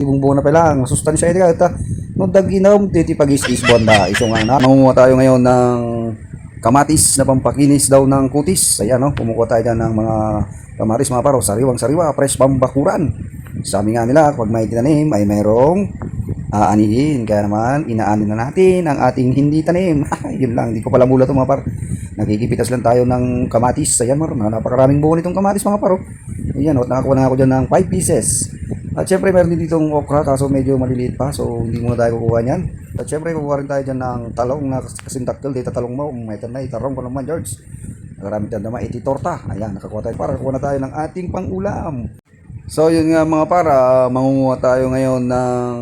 Ibong buo na pa lang, masustansya ito ka. No daginom titi pag-is bonda. Iso nga na. Mangunguha tayo ngayon ng kamatis na pampakinis daw ng kutis. Ayan no, kumukuha tayo dyan ng mga kamatis mga paro. Sariwang sariwa, fresh pambakuran. Sabi nga nila, pag may tinanim ay mayroong aanihin. Kaya naman, inaanin na natin ang ating hindi tanim. Yun lang, hindi ko pala mula ito mga par. Nakikipitas lang tayo ng kamatis. Ayan mar, napakaraming buo nitong kamatis mga paro. Ayan, nakakuha na ako dyan ng 5 pieces. At syempre meron din ditong okra kaso medyo maliliit pa so hindi muna tayo kukuha niyan. At syempre kukuha rin tayo dyan ng talong na kasintakil dito talong mo. May tanay, tarong ko naman George. Nakarami dyan naman, torta. Ayan, nakakuha tayo para kukuha na tayo ng ating pangulam. So yun nga mga para, mangunguha tayo ngayon ng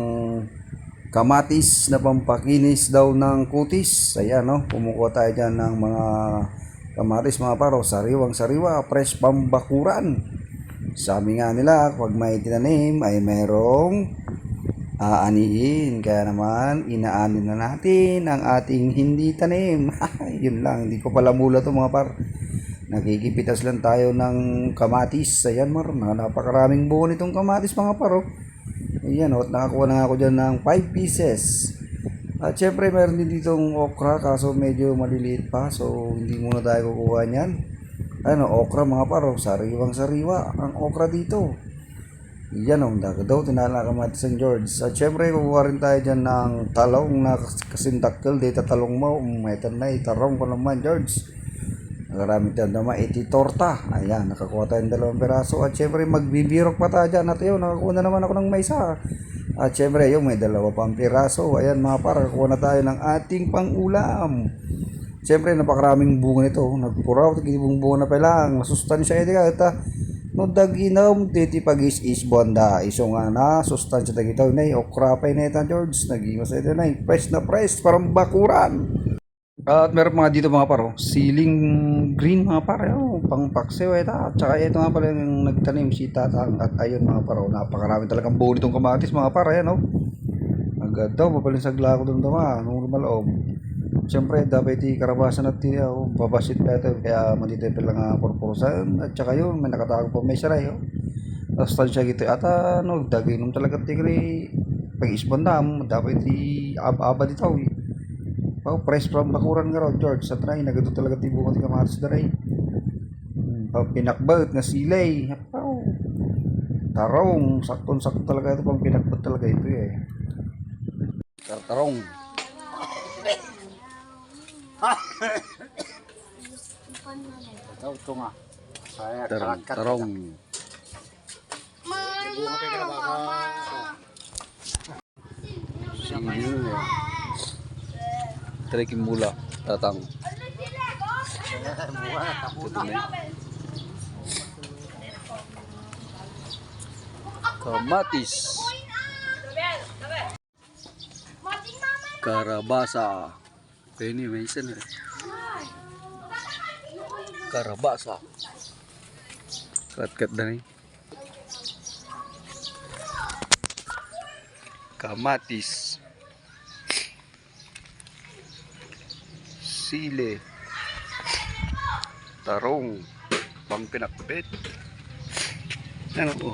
kamatis na pampakinis daw ng kutis. Ayan no, kumukuha tayo dyan ng mga kamatis mga paro. Sariwang sariwa, fresh pambakuran. Sabi nga nila, pag may tinanim ay mayroong aanihin. Kaya naman, inaanin na natin ang ating hindi tanim. Yun lang, hindi ko pala mula to mga par. Nakikipitas lang tayo ng kamatis. Ayan mar, napakaraming buo nitong kamatis mga paro. Ayan o, nakakuha na ako dyan ng 5 pieces. At syempre, meron din ditong okra kaso medyo maliliit pa. So, hindi muna tayo kukuha niyan. Ano, okra mga paro, sariwang sariwa ang okra dito. Yan ang dagat daw, tinala kamatis St. George. At syempre, kukuha rin tayo dyan ng talong na kasintakil. Dito talong mo, may tanay, tarong ko naman George. Nakaramit dyan naman, torta. Ayan, nakakuha tayo ng 2 peraso. At syempre, magbibirok pa tayo dyan. At yun, nakakuha na naman ako ng may isa. At syempre, yung may 2 pang peraso. Ayan mga para, kukuha na tayo ng ating pangulam. Siyempre, napakaraming bunga nito. Nagpuraw, tigibong bunga na pa lang. Masustansya ito ka. No daginom, titi pag-is bonda. Iso nga na, sustansya ito ito. Nay, okra pa yun ito, George. Nagingos ito na. Fresh na fresh, parang bakuran. At meron mga dito mga paro. Siling green mga paro. Pang paksiw ito. At saka ito nga pala yung nagtanim si Tatang. At ayun mga paro. Napakarami talagang buo nitong kamatis mga paro. Ayan o. Agad daw, papalin sa glako doon naman. Normal o. Siyempre, dapat karabasan at babasit pa ito. Kaya mandito lang ang purpurusan. At saka yun, may nakatago pa may saray. Sustansya gitu. At daginom talaga tigri. Pag-isbon na, dapat aba dito. Press from bakuran nga raw, George. Sa try, nagato talaga tibungan ti kamatis daray. Pinakbalt na silay. Tarong, sakton-sakto talaga ito. Pang pinakbalt talaga ito eh. Tarong. Ito nga. Tarong. Sige. Tarikin mula, Tatang. Kamatis. Karabasa. Penny Mason. Karabasa. Kat-kat na rin. Kamatis. Sile. Tarong. Pang pinakbit. Ano po?